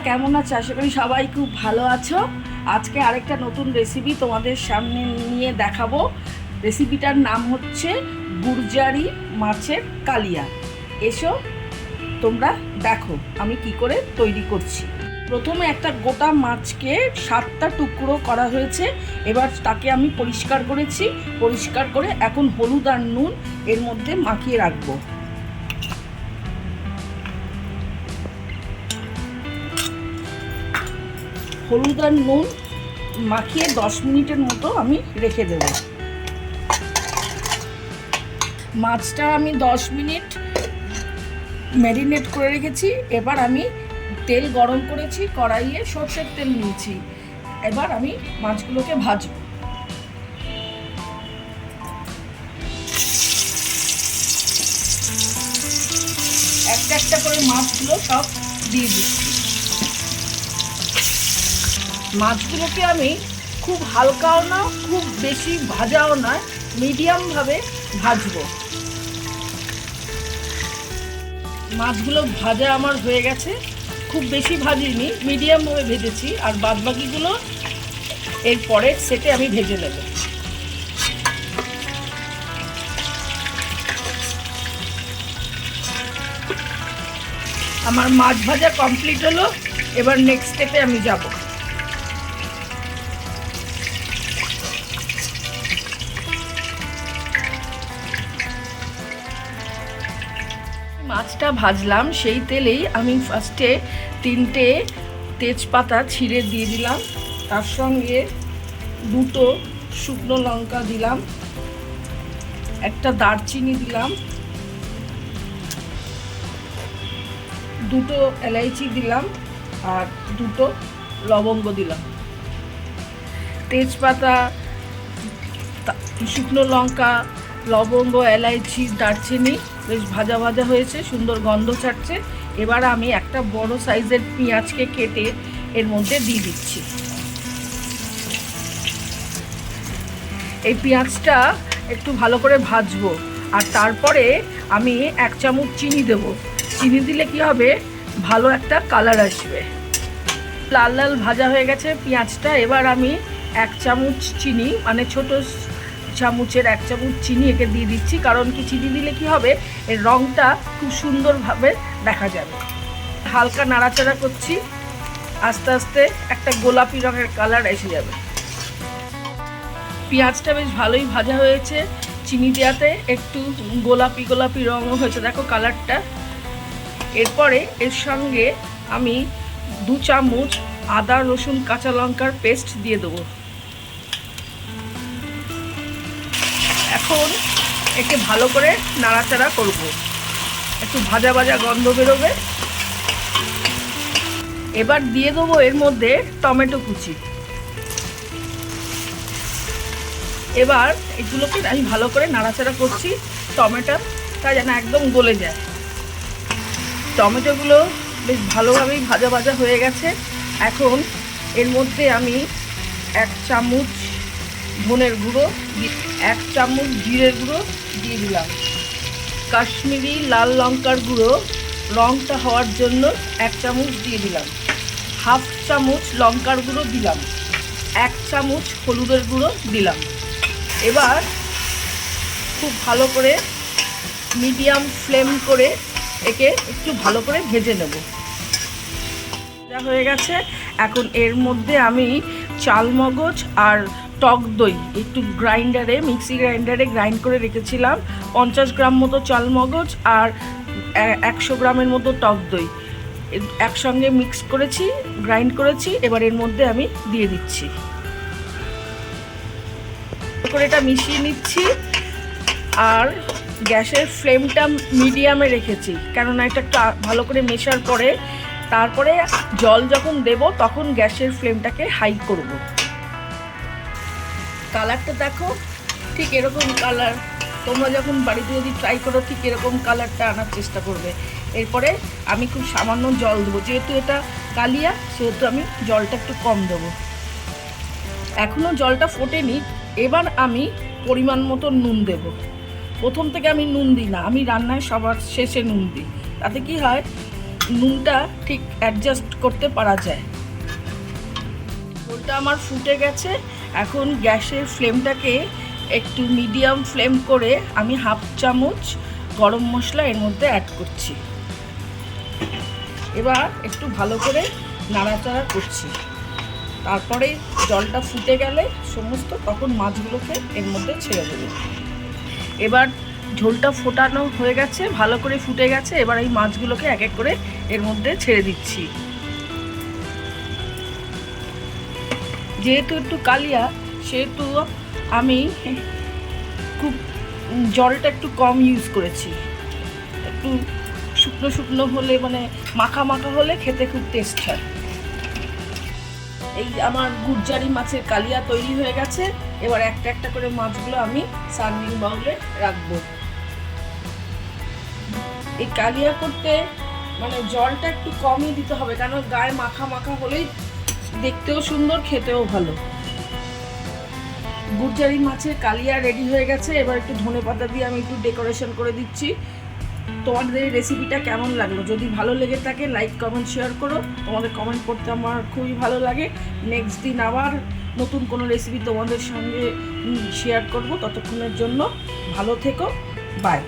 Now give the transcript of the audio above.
কেমন আছো? আশা করি সবাই খুব ভালো আছো। আজকে আরেকটা নতুন রেসিপি তোমাদের সামনে নিয়ে দেখাবো। রেসিপিটার নাম হচ্ছে গুরজারি মাছের কালিয়া। এসো তোমরা দেখো আমি কি করে তৈরি করছি। প্রথমে একটা গোটা মাছকে 7টা টুকরো করা হয়েছে। এবার তাকে আমি পরিষ্কার করেছি। পরিষ্কার করে এখন হলুদ আর নুন এর মধ্যে মাখিয়ে রাখবো। হলুদ আর নুন মাখিয়ে 10 মিনিটের মতো আমি রেখে দেব। মাছটা আমি 10 মিনিট ম্যারিনেট করে রেখেছি। এবার আমি তেল গরম করেছি, কড়াইয়ে সরষের তেল নিয়েছি। এবার আমি মাছগুলোকে ভাজব। একটা একটা করে মাছগুলো সব দিয়ে দিচ্ছি। মাছগুলোকে আমি খুব হালকাও না খুব বেশি ভাজাও না, মিডিয়ামভাবে ভাজবো। মাছগুলো ভাজা আমার হয়ে গেছে, খুব বেশি ভাজিনি, মিডিয়ামভাবে ভেজেছি। আর বাদবাকিগুলো এর পরের সেটে আমি ভেজে নেব। আমার মাছ ভাজা কমপ্লিট হলো। এবার নেক্সট স্টেপে আমি যাব। মাছটা ভাজলাম, সেই তেলেই আমি ফার্স্টে 3টে তেজপাতা ছিঁড়ে দিয়ে দিলাম। তার সঙ্গে 2টো শুকনো লঙ্কা দিলাম, একটা দারচিনি দিলাম, 2টো এলাইচি দিলাম আর 2টো লবঙ্গ দিলাম। তেজপাতা, শুকনো লঙ্কা, লবঙ্গ, এলাইচি, দারচিনি বেশ ভাজা ভাজা হয়েছে, সুন্দর গন্ধ ছাড়ছে। এবার আমি একটা বড় সাইজের পেঁয়াজকে কেটে এর মধ্যে দিয়ে দিচ্ছি। এই পেঁয়াজটা একটু ভালো করে ভাজবো। আর তারপরে আমি 1 চামচ চিনি দেব। চিনি দিলে কি হবে, ভালো একটা কালার আসবে। লাল লাল ভাজা হয়ে গেছে পেঁয়াজটা। এবার আমি 1 চামচ চিনি, মানে ছোট চামচের 1 চামচ চিনি একে দিয়ে দিচ্ছি। কারণ কি, চিনি দিলে কি হবে, এর রঙটা খুব সুন্দরভাবে দেখা যাবে। হালকা নাড়াচাড়া করছি, আস্তে আস্তে একটা গোলাপি রঙের কালার এসে যাবে। পেঁয়াজটা বেশ ভালোই ভাজা হয়েছে, চিনি দেওয়াতে একটু গোলাপি গোলাপি রঙও হয়েছে, দেখো কালারটা। এরপরে এর সঙ্গে আমি 2 চামচ আদা রসুন কাঁচা লঙ্কার পেস্ট দিয়ে দেবো। এখন একে ভালো করে নাড়াচাড়া করব, একটু ভাজা ভাজা গন্ধ বেরোবে। এবার দিয়ে দেবো এর মধ্যে টমেটো কুচি। এবার এগুলোকে আমি ভালো করে নাড়াচাড়া করছি, টমেটোটা যেন একদম গলে যায়। টমেটোগুলো বেশ ভালোভাবেই ভাজা ভাজা হয়ে গেছে। এখন এর মধ্যে আমি 1 চামচ ধনের গুঁড়ো, 1 চামচ জিরের গুঁড়ো দিয়ে দিলাম। কাশ্মীরি লাল লঙ্কার গুঁড়ো রঙটা হওয়ার জন্য 1 চামচ দিয়ে দিলাম। 1/2 চামচ লঙ্কার গুঁড়ো দিলাম। 1 চামচ হলুদের গুঁড়ো দিলাম। এবার খুব ভালো করে মিডিয়াম ফ্লেম করে একে একটু ভালো করে ভেজে নেব। যা হয়ে গেছে, এখন এর মধ্যে আমি চালমগজ আর টক দই একটু মিক্সি গ্রাইন্ডারে গ্রাইন্ড করে রেখেছিলাম। 50 গ্রাম মতো চালমগজ আর 100 গ্রামের মতো টক দই একসঙ্গে মিক্স করেছি, গ্রাইন্ড করেছি। এবার এর মধ্যে আমি দিয়ে দিচ্ছি, করে এটা মিশিয়ে নিচ্ছি। আর গ্যাসের ফ্লেমটা মিডিয়ামে রেখেছি, কেননা এটা একটু ভালো করে মেশার পরে তারপরে জল যখন দেব তখন গ্যাসের ফ্লেমটাকে হাই করব। কালারটা দেখো, ঠিক এরকম কালার। তোমরা যখন বাড়িতে যদি ট্রাই করো ঠিক এরকম কালারটা আনার চেষ্টা করবে। এরপরে আমি খুব সামান্য জল দেবো, যেহেতু এটা কালিয়া সেহেতু আমি জলটা একটু কম দেবো। এখনও জলটা ফোটেনি। এবার আমি পরিমাণ মতো নুন দেব। প্রথম থেকে আমি নুন দিই না, আমি রান্নায় সবার শেষে নুন দিই। তাতে কি হয়, নুনটা ঠিক অ্যাডজাস্ট করতে পারা যায়। ঝোলটা আমার ফুটে গেছে, এখন গ্যাসের ফ্লেমটাকে একটু মিডিয়াম ফ্লেম করে আমি 1/2 চামচ গরম মশলা এর মধ্যে অ্যাড করছি। এবার একটু ভালো করে নাড়াচাড়া করছি। তারপরে জলটা ফুটে গেলে সমস্ত তখন মাছগুলোকে এর মধ্যে ছেড়ে দেবো। এবার ঝোলটা ফোটানো হয়ে গেছে, ভালো করে ফুটে গেছে। এবার এই মাছগুলোকে এক এক করে এর মধ্যে ছেড়ে দিচ্ছি। যেহেতু একটু কালিয়া, সেহেতু আমি খুব জলটা একটু কম ইউজ করেছি। একটু শুকনো শুকনো হলে, মানে মাখা মাখা হলে খেতে খুব টেস্ট হয়। এই আমার গুজ্জারি মাছের কালিয়া তৈরি হয়ে গেছে। এবার একটা একটা করে মাছগুলো আমি সার্ভিং বাউলে রাখবো। এই কালিয়া করতে মানে জলটা একটু কমই দিতে হবে, কারণ গায়ে মাখা মাখা হলেই দেখতেও সুন্দর, খেতেও ভালো। গুজ্জারি মাছের কালিয়া রেডি হয়ে গেছে। এবার একটু ধনেপাতা দিয়ে আমি একটু ডেকোরেশন করে দিচ্ছি। তোমাদের এই রেসিপিটা কেমন লাগলো? যদি ভালো লেগে থাকে লাইক কমেন্ট শেয়ার করো। তোমাদের কমেন্ট করতে আমার খুবই ভালো লাগে। নেক্সট দিন আবার নতুন কোনো রেসিপি তোমাদের সঙ্গে শেয়ার করব। ততক্ষণের জন্য ভালো থেকো, বাই।